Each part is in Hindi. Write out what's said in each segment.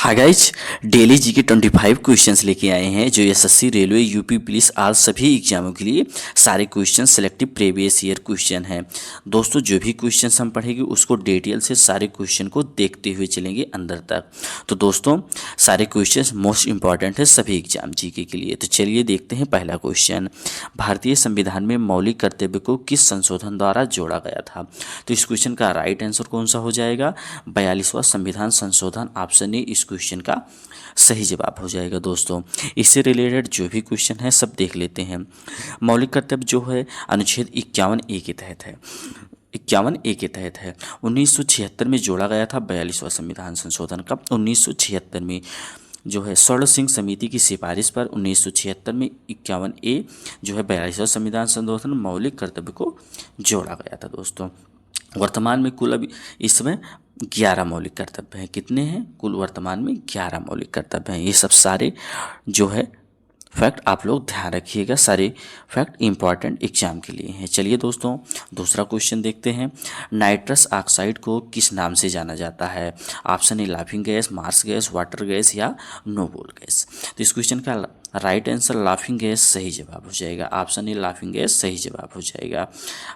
हाय गाइज, डेली जी के 25 क्वेश्चंस लेके आए हैं जो एसएससी, रेलवे, यूपी पुलिस आज सभी एग्जामों के लिए सारे question selective previous year question हैं। दोस्तों, जो भी क्वेश्चंस हम पढ़ेंगे उसको डिटेल से सारे क्वेश्चन को देखते हुए चलेंगे अंदर तक। तो दोस्तों, सारे क्वेश्चंस मोस्ट इंपॉर्टेंट है सभी एग्जाम जीके के लिए। तो चलिए देखते हैं पहला क्वेश्चन। भारतीय संविधान में मौलिक कर्तव्य को किस संशोधन द्वारा जोड़ा गया था? तो इस क्वेश्चन का राइट आंसर कौन सा हो जाएगा? 42वां संविधान संशोधन। ऑप्शन ए इस क्वेश्चन का सही जवाब हो जाएगा। दोस्तों, इससे रिलेटेड जो भी क्वेश्चन है सब देख लेते हैं। मौलिक कर्तव्य जो है अनुच्छेद 51A के तहत है। 51A के तहत है। 1976 में जोड़ा गया था 42वां संविधान संशोधन। कब? 1976 में जो है स्वर्ण सिंह समिति की सिफारिश पर 1976 में 51A जो है 42वां संविधान संशोधन मौलिक कर्तव्य को जोड़ा गया था। दोस्तों, वर्तमान में कुल अभी इस समय 11 मौलिक कर्तव्य हैं। कितने हैं? कुल वर्तमान में 11 मौलिक कर्तव्य हैं। ये सब सारे जो है फैक्ट आप लोग ध्यान रखिएगा, सारे फैक्ट इंपॉर्टेंट एग्जाम के लिए हैं। चलिए दोस्तों, दूसरा क्वेश्चन देखते हैं। नाइट्रस ऑक्साइड को किस नाम से जाना जाता है? Option A laughing gas, marsh gas, water gas या नोबल गैस। तो इस क्वेश्चन का राइट आंसर लाफिंग गैस सही जवाब हो जाएगा। ऑप्शन ए लाफिंग गैस सही जवाब हो जाएगा।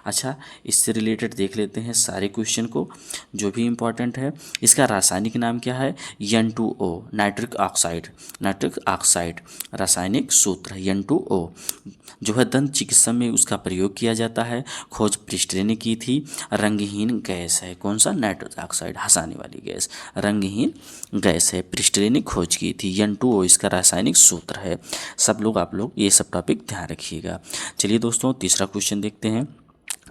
अच्छा, इससे रिलेटेड देख लेते हैं सारे क्वेश्चन को जो भी इंपॉर्टेंट है। इसका रासायनिक नाम क्या है? N2O, nitric oxide. Nitric oxide रासायनिक सूत्र है N2O, जो है दंत चिकित्सा में उसका प्रयोग किया जाता है। खोज प्रिस्टरे ने की थी। रंगहीन गैस है। कौन सा? नाइट्रस ऑक्साइड, हंसाने वाली गैस, रंगहीन गैस है। प्रिस्टरे ने खोज की थी। N2O इसका रासायनिक सूत्र है। सब लोग आप लोग ये सब टॉपिक ध्यान रखिएगा। चलिए दोस्तों, तीसरा क्वेश्चन देखते हैं।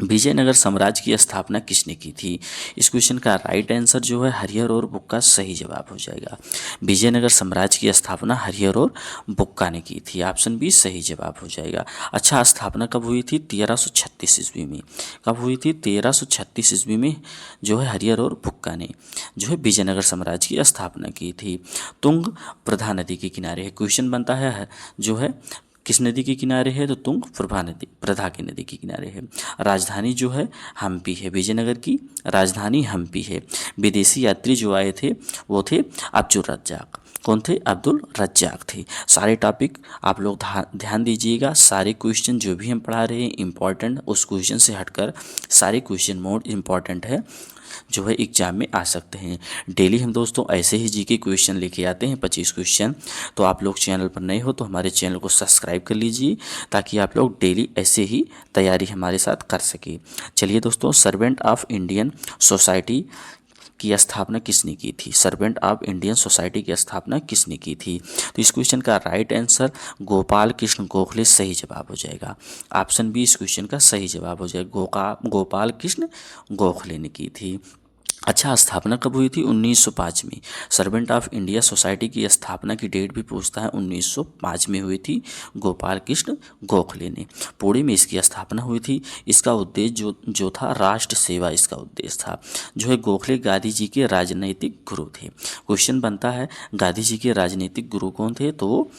विजयनगर साम्राज्य की स्थापना किसने की थी? इस क्वेश्चन का राइट आंसर जो है हरिहर और बुक्का सही जवाब हो जाएगा। विजयनगर साम्राज्य की स्थापना हरिहर और बुक्का ने की थी। ऑप्शन बी सही जवाब हो जाएगा। अच्छा, स्थापना कब हुई थी? 1336 ईस्वी में। कब हुई थी? 1336 ईस्वी में जो है हरिहर और बुक्का ने जो है विजयनगर साम्राज्य की स्थापना की थी। तुंग प्रधा नदी के किनारे है। क्वेश्चन बनता है जो है किस नदी के किनारे है? तो तुंग प्रधा की नदी के किनारे है। राजधानी जो है हम्पी है। विजयनगर की राजधानी हम्पी है। विदेशी यात्री जो आए थे वो थे अब्दुल रज्जाक। कौन थे? अब्दुल रज्जाक थे। सारे टॉपिक आप लोग ध्यान दीजिएगा। सारे क्वेश्चन जो भी हम पढ़ा रहे हैं इंपॉर्टेंट, उस क्वेश्चन से हटकर सारे क्वेश्चन मोड इंपॉर्टेंट है जो है एग्जाम में आ सकते हैं। डेली हम दोस्तों ऐसे ही जीके क्वेश्चन लेके आते हैं 25 क्वेश्चन। तो आप लोग चैनल पर नए हो तो हमारे चैनल को सब्सक्राइब कर लीजिए ताकि आप लोग डेली ऐसे ही तैयारी हमारे साथ कर सके। चलिए दोस्तों, सर्वेंट ऑफ इंडियन सोसाइटी की स्थापना किसने की थी? सर्वेंट ऑफ इंडियन सोसाइटी की स्थापना किसने की थी? तो इस क्वेश्चन का राइट आंसर गोपाल कृष्ण गोखले सही जवाब हो जाएगा। ऑप्शन बी इस क्वेश्चन का सही जवाब हो जाएगा। गोपाल कृष्ण गोखले ने की थी। अच्छा, स्थापना कब हुई थी? 1905 में। सर्वेंट ऑफ इंडिया सोसाइटी की स्थापना की डेट भी पूछता है। 1905 में हुई थी गोपाल कृष्ण गोखले ने। पुणे में इसकी स्थापना हुई थी। इसका उद्देश्य जो था राष्ट्र सेवा इसका उद्देश्य था। जो है गोखले गांधी जी के राजनैतिक गुरु थे। क्वेश्चन बनता है गांधी जी के राजनीतिक गुरु कौन थे? तो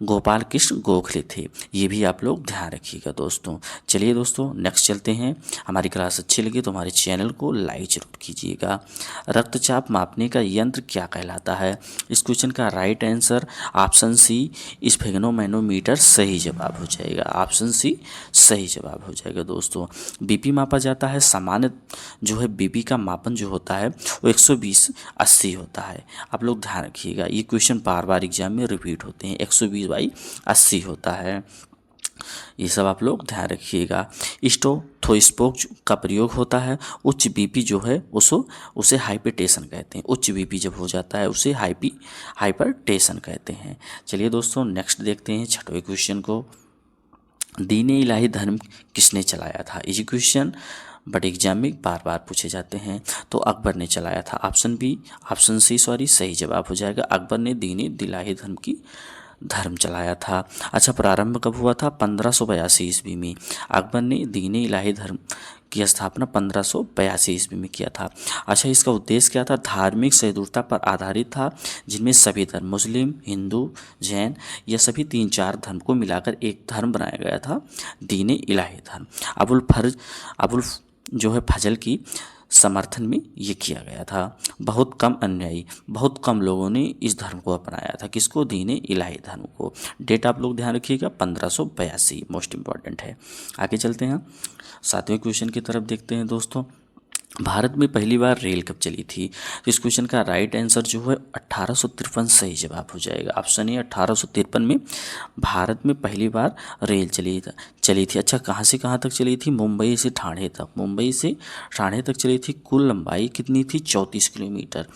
गोपाल कृष्ण गोखले थे। ये भी आप लोग ध्यान रखिएगा दोस्तों। चलिए दोस्तों, नेक्स्ट चलते हैं। हमारी क्लास अच्छी लगी तो हमारे चैनल को लाइक जरूर कीजिएगा। रक्तचाप मापने का यंत्र क्या कहलाता है? इस क्वेश्चन का right answer option C sphygmomanometer सही जवाब हो जाएगा। ऑप्शन सी सही जवाब हो जाएगा। दोस्तों, बीपी मापा जाता है। सामान्य जो है बीपी का मापन जो होता है वो 120/80 होता है। आप लोग ध्यान रखिएगा, ये क्वेश्चन बार बार एग्जाम में रिपीट होते हैं। 120/80 होता है। ये सब आप लोग ध्यान रखिएगा। स्टेथोस्कोप का प्रयोग होता है। उच्च बीपी जो है उसे हाइपरटेंशन कहते हैं। उच्च बीपी जब हो जाता है उसे हाइपरटेंशन कहते हैं। चलिए दोस्तों, नेक्स्ट देखते हैं 6वें क्वेश्चन को। दीन-ए इलाही धर्म किसने चलाया था? ये क्वेश्चन बट एग्जाम में बार बार पूछे जाते हैं। तो अकबर ने चलाया था। ऑप्शन सी सही जवाब हो जाएगा। अकबर ने दीन-ए इलाही धर्म चलाया था। अच्छा, प्रारंभ कब हुआ था? 1582 ईस्वी में। अकबर ने दीन-ए इलाही धर्म की स्थापना 1582 ईस्वी में किया था। अच्छा, इसका उद्देश्य क्या था? धार्मिक सहिष्णुता पर आधारित था, जिनमें सभी धर्म मुस्लिम, हिंदू, जैन या सभी 3-4 धर्म को मिलाकर एक धर्म बनाया गया था, दीन-ए इलाही धर्म। अबुल जो है फजल की समर्थन में ये किया गया था। बहुत कम अनुयायी, बहुत कम लोगों ने इस धर्म को अपनाया था। किसको? दीन इलाही धर्म को। डेट आप लोग ध्यान रखिएगा 1582, मोस्ट इंपॉर्टेंट है। आगे चलते हैं, 7वें क्वेश्चन की तरफ देखते हैं दोस्तों। भारत में पहली बार रेल कब चली थी? तो इस क्वेश्चन का राइट आंसर जो है 1853 सही जवाब हो जाएगा। ऑप्शन ए 1853 में भारत में पहली बार रेल चली थी। अच्छा, कहाँ से कहाँ तक चली थी? मुंबई से ठाणे तक। मुंबई से ठाणे तक चली थी। कुल लंबाई कितनी थी? 34 किलोमीटर।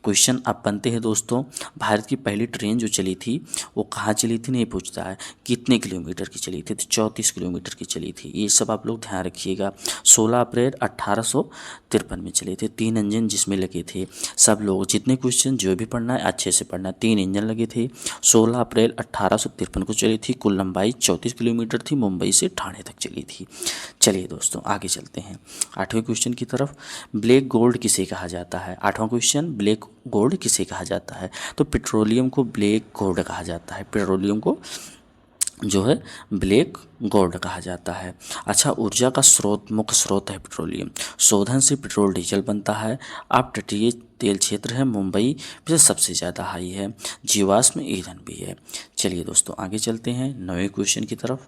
क्वेश्चन अब बनते हैं दोस्तों, भारत की पहली ट्रेन जो चली थी वो कहाँ चली थी नहीं पूछता है, कितने किलोमीटर की चली थी? तो 34 किलोमीटर की चली थी। ये सब आप लोग ध्यान रखिएगा। 16 अप्रैल 1853 में चले थे। 3 इंजन जिसमें लगे थे। सब लोग जितने क्वेश्चन जो भी पढ़ना है अच्छे से पढ़ना। 3 इंजन लगे थे। 16 अप्रैल 1853 को चली थी। कुल लंबाई 34 किलोमीटर थी। मुंबई से ठाणे तक चली थी। चलिए दोस्तों आगे चलते हैं 8वें क्वेश्चन की तरफ। ब्लैक गोल्ड किसे कहा जाता है? 8वां क्वेश्चन, ब्लैक गोल्ड किसे कहा जाता है? तो पेट्रोलियम को ब्लैक गोल्ड कहा जाता है। पेट्रोलियम को जो है ब्लैक गोल्ड कहा जाता है। अच्छा, ऊर्जा का स्रोत, मुख्य स्रोत है पेट्रोलियम। शोधन से पेट्रोल डीजल बनता है। अब तटीय तेल क्षेत्र है, मुंबई में सबसे ज़्यादा हाई है। जीवाश्म ईंधन भी है। चलिए दोस्तों आगे चलते हैं 9वें क्वेश्चन की तरफ।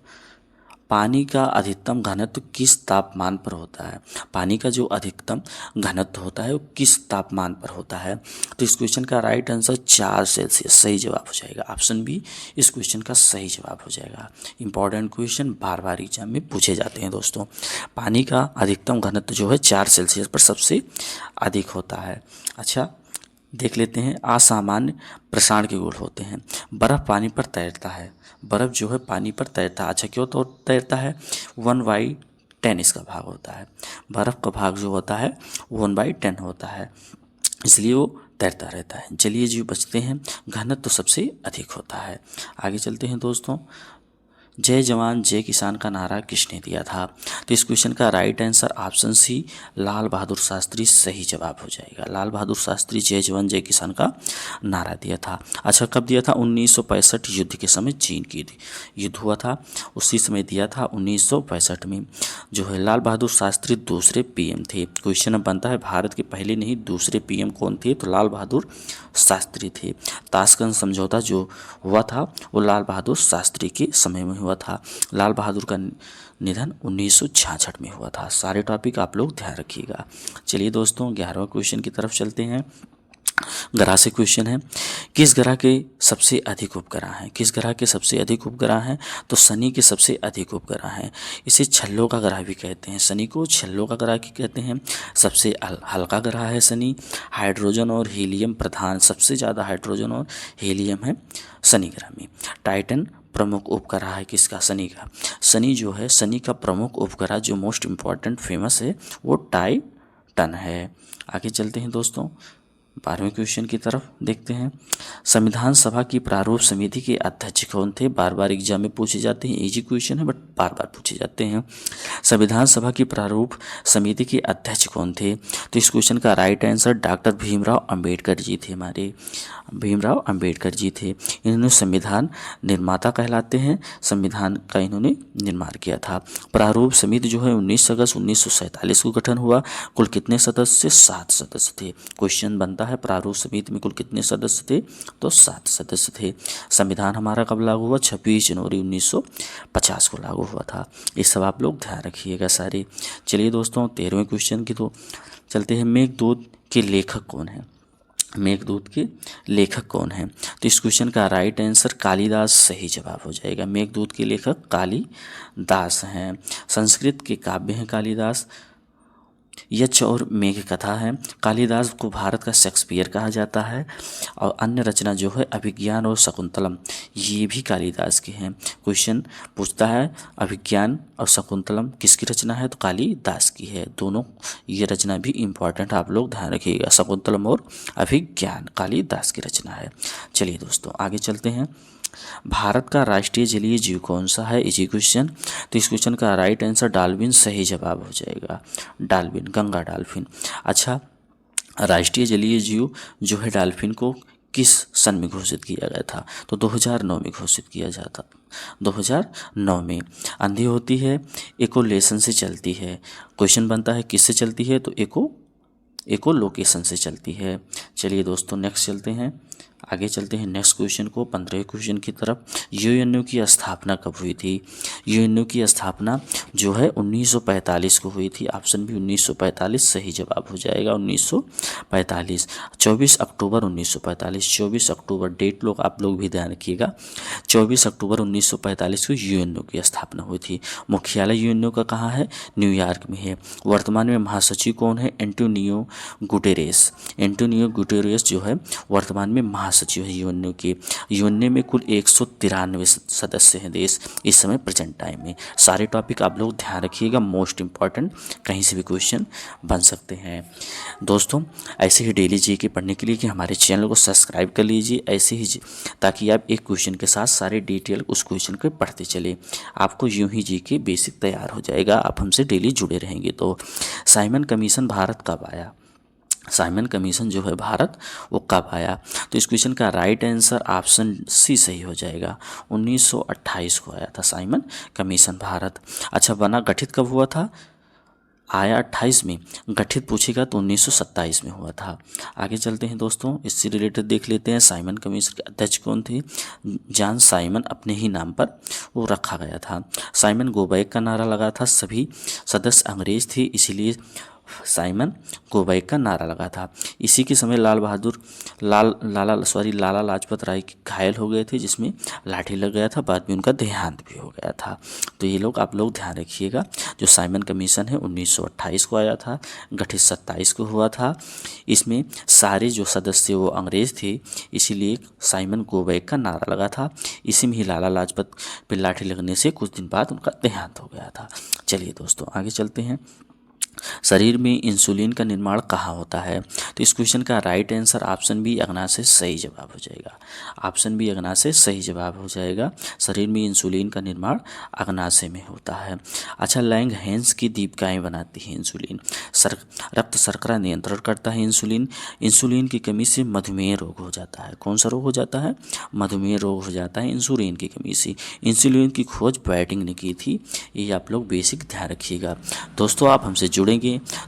पानी का अधिकतम घनत्व किस तापमान पर होता है? पानी का जो अधिकतम घनत्व होता है वो किस तापमान पर होता है? तो इस क्वेश्चन का राइट आंसर 4 सेल्सियस सही जवाब हो जाएगा। ऑप्शन बी इस क्वेश्चन का सही जवाब हो जाएगा। इंपॉर्टेंट क्वेश्चन बार बार एग्जाम में पूछे जाते हैं दोस्तों। पानी का अधिकतम घनत्व जो है 4 सेल्सियस पर सबसे अधिक होता है। अच्छा, देख लेते हैं असामान्य प्रसारण के गुण होते हैं। बर्फ़ पानी पर तैरता है। बर्फ़ जो है पानी पर तैरता है। अच्छा, क्यों तो तैरता है? 1/10 इसका भाग होता है। बर्फ़ का भाग जो होता है 1/10 होता है, इसलिए वो तैरता रहता है। जलीय जीव बचते हैं, घनत्व तो सबसे अधिक होता है। आगे चलते हैं दोस्तों। जय जवान जय किसान का नारा किसने दिया था? तो इस क्वेश्चन का राइट आंसर ऑप्शन सी लाल बहादुर शास्त्री सही जवाब हो जाएगा। लाल बहादुर शास्त्री जय जवान जय किसान का नारा दिया था। अच्छा, कब दिया था? 1965 युद्ध के समय चीन की युद्ध हुआ था, उसी समय दिया था 1965 में। जो है लाल बहादुर शास्त्री दूसरे पीएम थे। क्वेश्चन अब बनता है भारत के पहले नहीं दूसरे पीएम कौन थे? तो लाल बहादुर शास्त्री थे। ताशकंद समझौता जो हुआ था वो लाल बहादुर शास्त्री के समय में हुआ था। लाल बहादुर का निधन 1966 में हुआ था। सारे टॉपिक आप लोग ध्यान रखिएगा। चलिए दोस्तों 11वां क्वेश्चन की तरफ चलते हैं। ग्रह से क्वेश्चन है, किस ग्रह के सबसे अधिक उपग्रह हैं? किस ग्रह के सबसे अधिक उपग्रह हैं? तो शनि के सबसे अधिक उपग्रह हैं। इसे छल्लों का ग्रह भी कहते हैं। शनि को छल्लों का ग्रह की कहते हैं। सबसे हल्का ग्रह है शनि। हाइड्रोजन और हीलियम प्रधान, सबसे ज़्यादा हाइड्रोजन और हीलियम है शनि ग्रह में। टाइटन प्रमुख उपग्रह है किसका? शनि का। शनि जो है, शनि का प्रमुख उपग्रह जो मोस्ट इम्पॉर्टेंट फेमस है वो टाइटन है। आगे चलते हैं दोस्तों 12वें क्वेश्चन की तरफ देखते हैं। संविधान सभा की प्रारूप समिति के अध्यक्ष कौन थे? बार बार एग्जाम में पूछे जाते हैं। इजी क्वेश्चन है बट बार बार पूछे जाते हैं। संविधान सभा की प्रारूप समिति के अध्यक्ष कौन थे? तो इस क्वेश्चन का right answer doctor Bhimrao Ambedkar ji थे। हमारे भीमराव अंबेडकर जी थे। इन्होंने संविधान निर्माता कहलाते हैं। संविधान का इन्होंने निर्माण किया था। प्रारूप समिति जो है 19 अगस्त 1947 को गठन हुआ। कुल कितने सदस्य? 7 सदस्य थे। क्वेश्चन बनता है प्रारूप समिति में कुल कितने सदस्य थे? तो 7 सदस्य थे। संविधान हमारा कब लागू हुआ? 26 जनवरी 1950 को लागू हुआ था। ये सब आप लोग ध्यान रखिएगा सारे। चलिए दोस्तों 13वें क्वेश्चन की तो चलते हैं। मेघदूत के लेखक कौन है? मेघदूत के लेखक कौन है? तो इस क्वेश्चन का राइट आंसर कालिदास सही जवाब हो जाएगा। मेघदूत के लेखक कालिदास हैं। संस्कृत के काव्य हैं कालिदास। यक्ष और मेघ कथा है। कालिदास को भारत का शेक्सपियर कहा जाता है। और अन्य रचना जो है अभिज्ञान और शकुंतलम, ये भी कालिदास के हैं। क्वेश्चन पूछता है अभिज्ञान और शकुंतलम किसकी रचना है? तो कालिदास की है। दोनों ये रचना भी इम्पॉर्टेंट, आप लोग ध्यान रखिएगा। शकुंतलम और अभिज्ञान कालिदास की रचना है। चलिए दोस्तों आगे चलते हैं। भारत का राष्ट्रीय जलीय जीव कौन सा है? Easy question. तो इस क्वेश्चन का राइट आंसर डाल्फिन सही जवाब हो जाएगा। Dolphin, Ganga dolphin. अच्छा, राष्ट्रीय जलीय जीव जो है डाल्फिन को किस सन में घोषित किया गया था? तो 2009 में घोषित किया जाता, 2009 में। अंधी होती है, इकोलेशन से चलती है। क्वेश्चन बनता है किससे चलती है? तो इको लोकेशन से चलती है। चलिए दोस्तों नेक्स्ट चलते हैं, आगे चलते हैं नेक्स्ट क्वेश्चन को, 15वें क्वेश्चन की तरफ। यूएनओ की स्थापना कब हुई थी? यूएनओ की स्थापना जो है 1945 को हुई थी। ऑप्शन भी 1945 सही जवाब हो जाएगा, 1945, 24 अक्टूबर 1945, 24 अक्टूबर डेट लोग आप लोग भी ध्यान रखिएगा। 24 अक्टूबर 1945 को यूएनओ की स्थापना हुई थी। मुख्यालय यूएनओ का कहाँ है? न्यूयॉर्क में है। वर्तमान में महासचिव कौन है? Antonio Guterres. एंटोनियो गुटेरेस जो है वर्तमान में महासचिव है यूएनओ के। यूएनओ में कुल 193 सदस्य हैं देश इस समय प्रेजेंट टाइम में। सारे टॉपिक आप लोग ध्यान रखिएगा, मोस्ट इंपॉर्टेंट, कहीं से भी क्वेश्चन बन सकते हैं। दोस्तों ऐसे ही डेली जीके पढ़ने के लिए कि हमारे चैनल को सब्सक्राइब कर लीजिए, ऐसे ही ताकि आप एक क्वेश्चन के साथ सारे डिटेल उस क्वेश्चन को पढ़ते चले। आपको यूं ही जीके बेसिक तैयार हो जाएगा, आप हमसे डेली जुड़े रहेंगे। तो साइमन कमीशन भारत कब आया? साइमन कमीशन जो है भारत वो कब आया? तो इस क्वेश्चन का राइट आंसर ऑप्शन सी सही हो जाएगा, 1928 को आया था साइमन कमीशन भारत। अच्छा बना गठित कब हुआ था? आया 28 में, गठित पूछेगा तो 1927 में हुआ था। आगे चलते हैं दोस्तों, इससे रिलेटेड देख लेते हैं साइमन कमीशन के अध्यक्ष कौन थे? जॉन साइमन, अपने ही नाम पर वो रखा गया था। साइमन गो बैक का नारा लगा था, सभी सदस्य अंग्रेज थे इसीलिए साइमन गो बैक का नारा लगा था। इसी के समय लाला लाजपत राय घायल हो गए थे, जिसमें लाठी लग गया था, बाद में उनका देहांत भी हो गया था। तो ये लोग आप लोग ध्यान रखिएगा। जो साइमन कमीशन है 1928 को आया था, गठित 27 को हुआ था। इसमें सारे जो सदस्य वो अंग्रेज थे, इसीलिए साइमन गो बैक का नारा लगा था। इसी में ही लाला लाजपत पे लाठी लगने से कुछ दिन बाद उनका देहांत हो गया था। चलिए दोस्तों आगे चलते हैं। शरीर में इंसुलिन का निर्माण कहाँ होता है? तो इस क्वेश्चन का राइट आंसर ऑप्शन बी अग्नाशय सही जवाब हो जाएगा, ऑप्शन बी अग्नाशय सही जवाब हो जाएगा। शरीर में इंसुलिन का निर्माण अग्नाशय में होता है। अच्छा लैंगहेंस की दीपिकाएँ बनाती है इंसुलिन। रक्त शर्करा नियंत्रण करता है इंसुलिन। इंसुलिन की कमी से मधुमेह रोग हो जाता है। कौन सा रोग हो जाता है? मधुमेह रोग हो जाता है इंसुलिन की कमी से। इंसुलिन की खोज बैटिंग ने की थी, ये आप लोग बेसिक ध्यान रखिएगा। दोस्तों आप हमसे जुड़ेंगे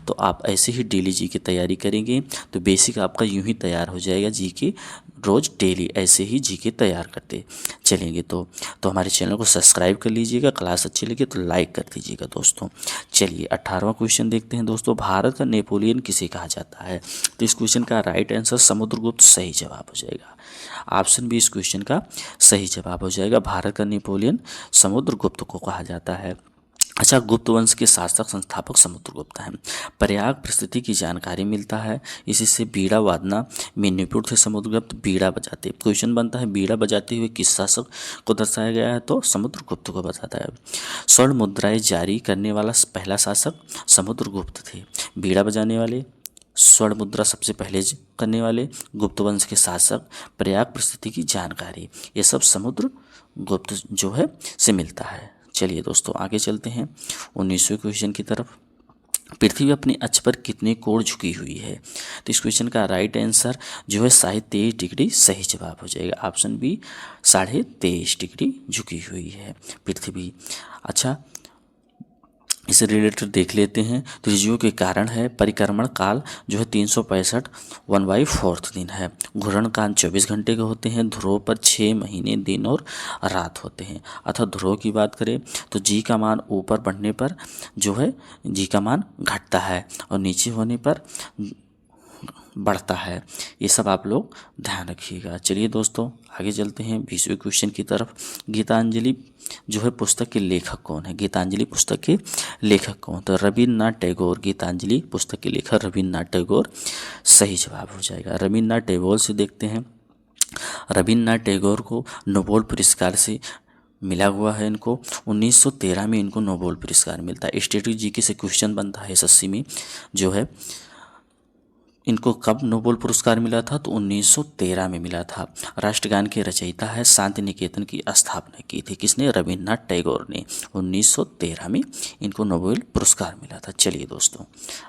तो आप ऐसे ही डेली जी की तैयारी करेंगे तो बेसिक आपका यूं ही तैयार हो जाएगा। जी के रोज़ डेली ऐसे ही जी के तैयार करते चलेंगे। तो हमारे चैनल को सब्सक्राइब कर लीजिएगा, क्लास अच्छी लगे तो लाइक कर दीजिएगा दोस्तों। चलिए 18वां क्वेश्चन देखते हैं दोस्तों। भारत का नेपोलियन किसे कहा जाता है? तो इस क्वेश्चन का राइट आंसर समुद्रगुप्त सही जवाब हो जाएगा, ऑप्शन बी इस क्वेश्चन का सही जवाब हो जाएगा। भारत का नेपोलियन समुद्रगुप्त को कहा जाता है। अच्छा गुप्त वंश के शासक संस्थापक समुद्रगुप्त हैं। प्रयाग परिस्थिति की जानकारी मिलता है, इसी से बीड़ा वादना में निपुण थे समुद्रगुप्त, बीड़ा बजाते। क्वेश्चन बनता है बीड़ा बजाते हुए किस शासक को दर्शाया गया है? तो समुद्रगुप्त को बताता है। स्वर्ण मुद्राएं जारी करने वाला पहला शासक समुद्रगुप्त थे। बीड़ा बजाने वाले, स्वर्ण मुद्रा सबसे पहले करने वाले, गुप्त वंश के शासक, प्रयाग परिस्थिति की जानकारी, ये सब समुद्रगुप्त जो है से मिलता है। चलिए दोस्तों आगे चलते हैं 19वें क्वेश्चन की तरफ। पृथ्वी अपने अक्ष पर कितने कोण झुकी हुई है? तो इस क्वेश्चन का राइट आंसर जो है 23.5 डिग्री सही जवाब हो जाएगा, ऑप्शन बी 23.5 डिग्री झुकी हुई है पृथ्वी। अच्छा इससे रिलेटेड देख लेते हैं। तो ऋजुओं के कारण है परिक्रमण काल जो है 365 1/4 दिन है। घूर्ण काल 24 घंटे के होते हैं। ध्रुव पर 6 महीने दिन और रात होते हैं। अर्थात ध्रुव की बात करें तो जी का मान ऊपर बढ़ने पर जो है जी का मान घटता है और नीचे होने पर बढ़ता है। ये सब आप लोग ध्यान रखिएगा। चलिए दोस्तों आगे चलते हैं 20वें क्वेश्चन की तरफ। गीतांजलि जो है पुस्तक के लेखक कौन है? गीतांजलि पुस्तक के लेखक कौन? तो रविन्द्रनाथ टैगोर। गीतांजलि पुस्तक के लेखक रविन्द्रनाथ टैगोर सही जवाब हो जाएगा। रविन्द्रनाथ टैगोर से देखते हैं। रविन्द्रनाथ टैगोर को नोबेल पुरस्कार से मिला हुआ है। इनको 1913 में इनको नोबेल पुरस्कार मिलता है। स्टैटिक जीके से क्वेश्चन बनता है एसएससी में जो है इनको कब नोबेल पुरस्कार मिला था? तो 1913 में मिला था। राष्ट्रगान के रचयिता है, शांति निकेतन की स्थापना की थी किसने? रविन्द्रनाथ टैगोर ने। 1913 में इनको नोबेल पुरस्कार मिला था। चलिए दोस्तों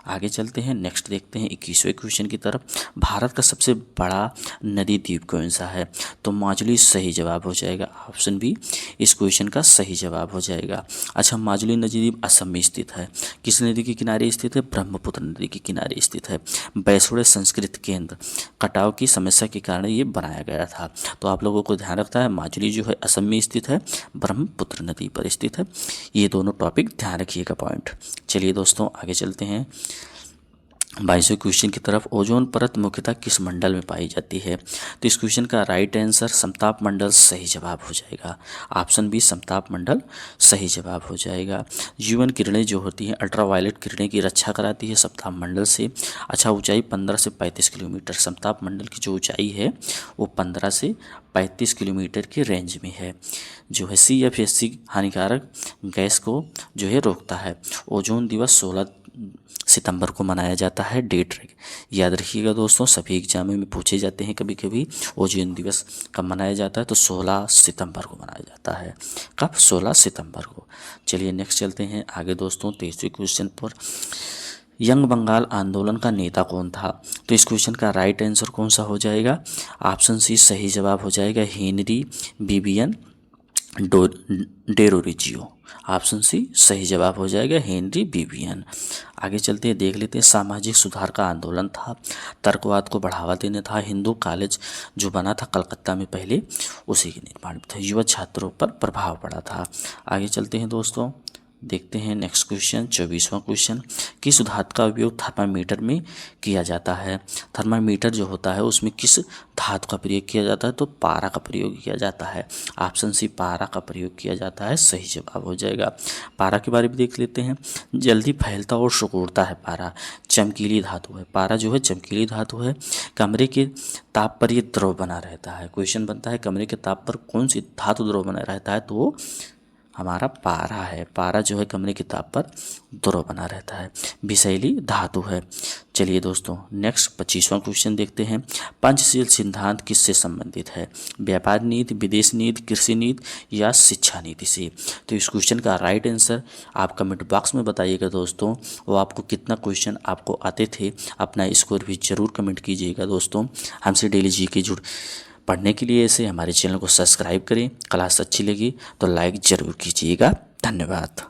आगे चलते हैं, नेक्स्ट देखते हैं 21वें क्वेश्चन की तरफ। भारत का सबसे बड़ा नदी द्वीप कौन सा है? तो माजुली सही जवाब हो जाएगा, ऑप्शन बी इस क्वेश्चन का सही जवाब हो जाएगा। अच्छा, माजुली नदी द्वीप असम में स्थित है। किस नदी के किनारे स्थित है? ब्रह्मपुत्र नदी के किनारे स्थित है। बैसोड़े संस्कृत केंद्र कटाव की समस्या के कारण ये बनाया गया था। तो आप लोगों को ध्यान रखना है, माजुली जो है असम में स्थित है, ब्रह्मपुत्र नदी पर स्थित है। ये दोनों टॉपिक ध्यान रखिएगा पॉइंट। चलिए दोस्तों आगे चलते हैं 22वें क्वेश्चन की तरफ। ओजोन परत मुख्यतः किस मंडल में पाई जाती है? तो इस क्वेश्चन का राइट आंसर समताप मंडल सही जवाब हो जाएगा, ऑप्शन बी समताप मंडल सही जवाब हो जाएगा। यूएन किरणें जो होती हैं, अल्ट्रावायलेट किरणें की रक्षा कराती है समताप मंडल से। अच्छा, ऊंचाई 15 से 35 किलोमीटर, समताप मंडल की जो ऊंचाई है वो 15 से 35 किलोमीटर की रेंज में है। जो है CFC हानिकारक गैस को जो है रोकता है। ओजोन दिवस 16 सितंबर को मनाया जाता है। डेट याद रखिएगा दोस्तों, सभी एग्जाम में पूछे जाते हैं कभी कभी। ओजोन दिवस कब मनाया जाता है? तो 16 सितंबर को मनाया जाता है। कब? 16 सितंबर को। चलिए नेक्स्ट चलते हैं आगे दोस्तों 23वें क्वेश्चन पर। यंग बंगाल आंदोलन का नेता कौन था? तो इस क्वेश्चन का राइट आंसर कौन सा हो जाएगा? ऑप्शन सी सही जवाब हो जाएगा, हेनरी बिबियन डेरोरिजियो। ऑप्शन सी सही जवाब हो जाएगा, हेनरी बिबियन। आगे चलते हैं, देख लेते हैं। सामाजिक सुधार का आंदोलन था, तर्कवाद को बढ़ावा देने था, हिंदू कॉलेज जो बना था कलकत्ता में पहले उसी के निर्माण में था, युवा छात्रों पर प्रभाव पड़ा था। आगे चलते हैं दोस्तों, देखते हैं नेक्स्ट क्वेश्चन 24वां क्वेश्चन। किस धातु का उपयोग थर्मामीटर में किया जाता है? थर्मामीटर जो होता है उसमें किस धातु का प्रयोग किया जाता है? तो पारा का प्रयोग किया जाता है। ऑप्शन सी पारा का प्रयोग किया जाता है, सही जवाब हो जाएगा। पारा के बारे में देख लेते हैं। जल्दी फैलता और सिकुड़ता है पारा, चमकीली धातु है। पारा जो है चमकीली धातु है, कमरे के ताप पर ये द्रव बना रहता है। क्वेश्चन बनता है कमरे के ताप पर कौन सी धातु द्रव बना रहता है? तो वो हमारा पारा है। पारा जो है कमरे की ताप पर द्रव बना रहता है, विषैली धातु है। चलिए दोस्तों नेक्स्ट 25वां क्वेश्चन देखते हैं। पंचशील सिद्धांत किससे संबंधित है? व्यापार नीति, विदेश नीति, कृषि नीति या शिक्षा नीति से? तो इस क्वेश्चन का राइट आंसर आप कमेंट बॉक्स में बताइएगा दोस्तों। वो आपको कितना क्वेश्चन आपको आते थे, अपना स्कोर भी जरूर कमेंट कीजिएगा दोस्तों। हमसे डेली जीके जुड़ पढ़ने के लिए ऐसे हमारे चैनल को सब्सक्राइब करें। क्लास अच्छी लगी तो लाइक ज़रूर कीजिएगा। धन्यवाद।